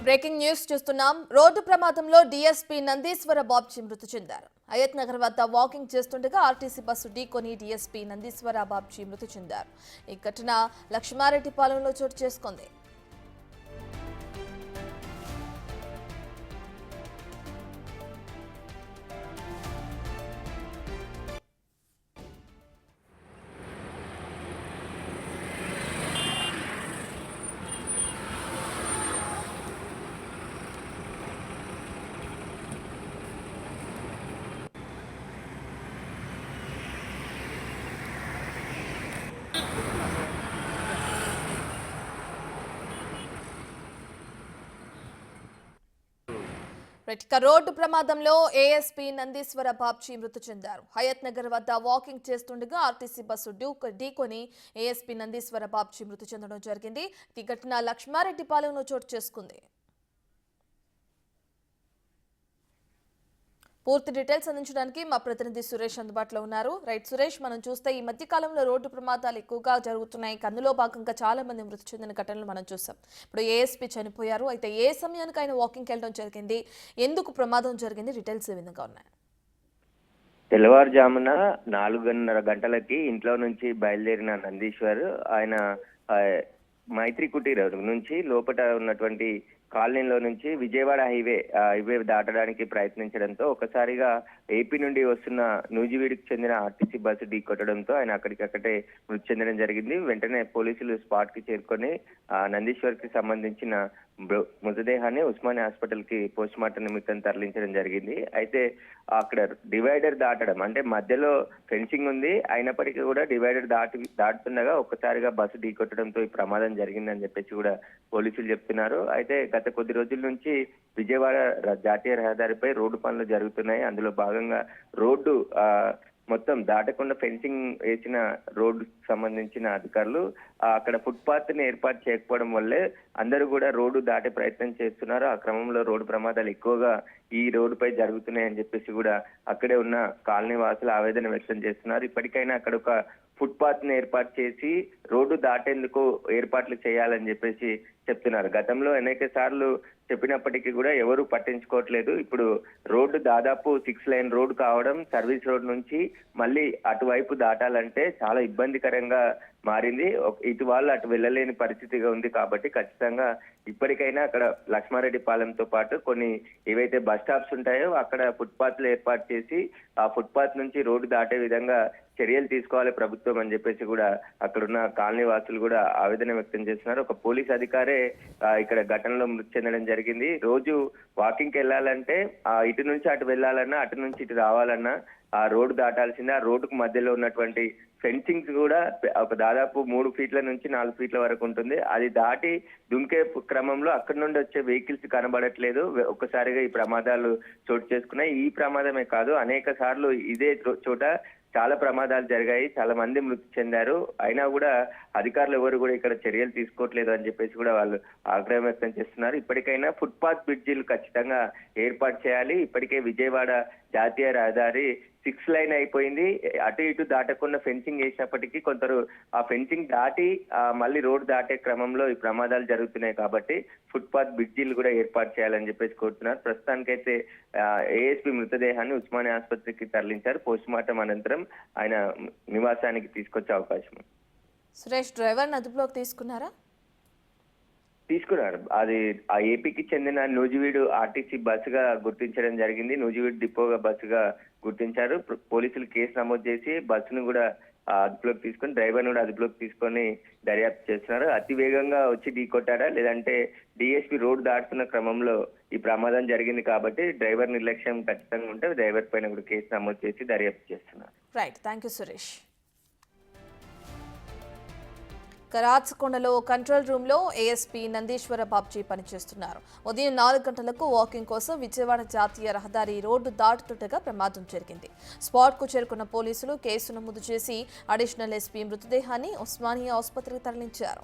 Breaking news చూస్తున్నాం. రోడ్డు ప్రమాదంలో డీఎస్పీ నందీశ్వర బాబ్జీ మృతి చెందారు. హయత్ నగర్ వద్ద వాకింగ్ చేస్తుండగా ఆర్టీసీ బస్సు ఢీకొని డీఎస్పీ నందీశ్వర బాబ్జీ మృతి చెందారు. ఈ ఘటన లక్ష్మారెడ్డిపాలెంలో చోటు చేసుకుంది. రోడ్డు ప్రమాదంలో ఏఎస్పీ నందీశ్వర బాబ్జీ మృతి చెందారు. హయత్ నగర్ వద్ద వాకింగ్ చేస్తుండగా ఆర్టీసీ బస్సు ఢీకొని ఏఎస్పీ నందీశ్వర బాబ్జీ మృతి చెందడం జరిగింది. ఈ ఘటన లక్ష్మారెడ్డిపాలెంలో చోటు చేసుకుంది. పూర్తి డీటెయిల్స్ అందించడానికి మా ప్రతినిధి సురేష్ అందుబాటులో ఉన్నారు. రైట్ సురేష్, మనం చూస్తే ఈ మధ్య కాలంలో రోడ్డు ప్రమాదాలు ఎక్కువగా జరుగుతున్నాయి. అందులో భాగంగా చాలా మంది మృతి చెందిన ఘటనలు మనం చూసాం. ఇప్పుడు ఏఎస్పీ చనిపోయారు. అయితే ఏ సమయానికి ఆయన వాకింగ్కి వెళ్ళడం జరిగింది, ఎందుకు ప్రమాదం జరిగింది, డీటెయిల్స్ ఏ విధంగా ఉన్నాయి? తెల్లవారుజామున 4:30 గంటలకి ఇంట్లో నుంచి బయలుదేరిన నందీశ్వర్ ఆయన మైత్రి కుటీరం నుంచి లోపల ఉన్నటువంటి కాలనీలో నుంచి విజయవాడ హైవే దాటడానికి ప్రయత్నించడంతో ఒకసారిగా ఏపీ నుండి వస్తున్న నూజివీడుకు చెందిన ఆర్టీసీ బస్సు ఢీకొట్టడంతో ఆయన అక్కడికక్కడే మృతి చెందడం జరిగింది. వెంటనే పోలీసులు స్పాట్ కి చేరుకొని నందీశ్వర్ కి సంబంధించిన మృతదేహాన్ని ఉస్మానియా హాస్పిటల్ కి పోస్ట్ మార్టం నిమిత్తం తరలించడం జరిగింది. అయితే అక్కడ డివైడర్ దాటడం అంటే మధ్యలో ఫెన్సింగ్ ఉంది, అయినప్పటికీ కూడా డివైడర్ దాటుతుండగా ఒక్కసారిగా బస్సు ఢీకొట్టడంతో ఈ ప్రమాదం జరిగిందని చెప్పేసి కూడా పోలీసులు చెప్తున్నారు. అయితే గత కొద్ది రోజుల నుంచి విజయవాడ జాతీయ రహదారిపై రోడ్డు పనులు జరుగుతున్నాయి. అందులో భాగంగా రోడ్డు మొత్తం దాటకుండా ఫెన్సింగ్ వేసిన రోడ్డు సంబంధించిన అధికారులు అక్కడ ఫుట్పాత్ ని ఏర్పాటు చేయకపోవడం వల్లే అందరూ కూడా రోడ్డు దాటే ప్రయత్నం చేస్తున్నారు. ఆ క్రమంలో రోడ్డు ప్రమాదాలు ఎక్కువగా ఈ రోడ్డుపై జరుగుతున్నాయని చెప్పేసి కూడా అక్కడే ఉన్న కాలనీ వాసులు ఆవేదన వ్యక్తం చేస్తున్నారు. ఇప్పటికైనా అక్కడ ఒక ఫుట్పాత్ ని ఏర్పాటు చేసి రోడ్డు దాటేందుకు ఏర్పాట్లు చేయాలని చెప్పేసి చెప్తున్నారు. గతంలో అనేక సార్లు చెప్పినప్పటికీ కూడా ఎవరు పట్టించుకోవట్లేదు. ఇప్పుడు రోడ్డు దాదాపు 6 లైన్ రోడ్డు కావడం, సర్వీస్ రోడ్ నుంచి మళ్ళీ అటువైపు దాటాలంటే చాలా ఇబ్బందికరంగా మారింది. ఇటు వాళ్ళు అటు వెళ్ళలేని పరిస్థితిగా ఉంది. కాబట్టి ఖచ్చితంగా ఇప్పటికైనా అక్కడ లక్ష్మారెడ్డిపాలెంతో పాటు కొన్ని ఏవైతే బస్ స్టాప్స్ ఉంటాయో అక్కడ ఫుట్పాత్లు ఏర్పాటు చేసి ఆ ఫుట్పాత్ నుంచి రోడ్డు దాటే విధంగా చర్యలు తీసుకోవాలి ప్రభుత్వం అని చెప్పేసి కూడా అక్కడున్న కాలనీ వాసులు కూడా ఆవేదన వ్యక్తం చేస్తున్నారు. ఒక పోలీస్ అధికారే ఇక్కడ ఘటనలో మృతి చెందడం జరిగింది. రోజు వాకింగ్కి వెళ్ళాలంటే ఇటు నుంచి అటు వెళ్ళాలన్నా, అటు నుంచి ఇటు రావాలన్నా ఆ రోడ్డు దాటాల్సిందే. ఆ రోడ్డుకు మధ్యలో ఉన్నటువంటి ఫెన్సింగ్స్ కూడా ఒక దాదాపు 3 ఫీట్ల నుంచి 4 ఫీట్ల వరకు ఉంటుంది. అది దాటి దుంకే క్రమంలో అక్కడి నుండి వచ్చే వెహికల్స్ కనబడట్లేదు. ఒక్కసారిగా ఈ ప్రమాదాలు చోటు చేసుకున్నాయి. ఈ ప్రమాదమే కాదు, అనేక సార్లు ఇదే చోట చాలా ప్రమాదాలు జరిగాయి, చాలా మంది మృతి చెందారు. అయినా కూడా అధికారులు ఎవరు కూడా ఇక్కడ చర్యలు తీసుకోవట్లేదు అని చెప్పేసి కూడా వాళ్ళు ఆగ్రహం వ్యక్తం చేస్తున్నారు. ఇప్పటికైనా ఫుట్పాత్ బ్రిడ్జిలు ఖచ్చితంగా ఏర్పాటు చేయాలి. ఇప్పటికే విజయవాడ జాతీయ రహదారి 6 లైన్ అయిపోయింది. అటు ఇటు దాటకుండా ఫెన్సింగ్ వేసినప్పటికీ కొందరు ఆ ఫెన్సింగ్ దాటి మళ్ళీ రోడ్డు దాటే క్రమంలో ఈ ప్రమాదాలు జరుగుతున్నాయి. కాబట్టి ఫుట్పాత్ బ్రిడ్జిలు కూడా ఏర్పాటు చేయాలని చెప్పేసి కోరుతున్నారు. ప్రస్తుతానికైతే ఏఎస్పీ మృతదేహాన్ని ఉస్మానియా ఆసుపత్రికి తరలించారు. పోస్ట్ మార్టం అనంతరం ఆయన నివాసానికి తీసుకొచ్చే అవకాశం ఉంది. సురేష్, డ్రైవర్ అదుపులోకి తీసుకున్నారు. అది ఆ ఏపీకి చెందిన నూజివీడు ఆర్టీసీ బస్సుగా గుర్తించడం జరిగింది. నూజివీడు డిపోగా బస్సుగా గుర్తించారు. పోలీసులు కేసు నమోదు చేసి బస్సును కూడా అదుపులోకి తీసుకొని డ్రైవర్ను కూడా అదుపులోకి తీసుకొని దర్యాప్తు చేస్తున్నారు. అతి వేగంగా వచ్చి ఢీకొట్టాడా లేదంటే డిఎస్పీ రోడ్డు దాటుతున్న క్రమంలో ఈ ప్రమాదం జరిగింది కాబట్టి డ్రైవర్ నిర్లక్ష్యం ఖచ్చితంగా ఉంటే డ్రైవర్ పైన కూడా కేసు నమోదు చేసి దర్యాప్తు చేస్తున్నారు. Right, thank you Suresh. రాచకొండలో కంట్రోల్ రూమ్ లో ఏఎస్పీ నందీశ్వర బాబ్జీ పనిచేస్తున్నారు. ఉదయం 4 గంటలకు వాకింగ్ కోసం విజయవాడ జాతీయ రహదారి రోడ్డు దాటుతుండగా ప్రమాదం జరిగింది. స్పాట్ కు చేరుకున్న పోలీసులు కేసు నమోదు చేసి అడిషనల్ ఎస్పీ మృతదేహాన్ని ఉస్మానియా ఆసుపత్రికి తరలించారు.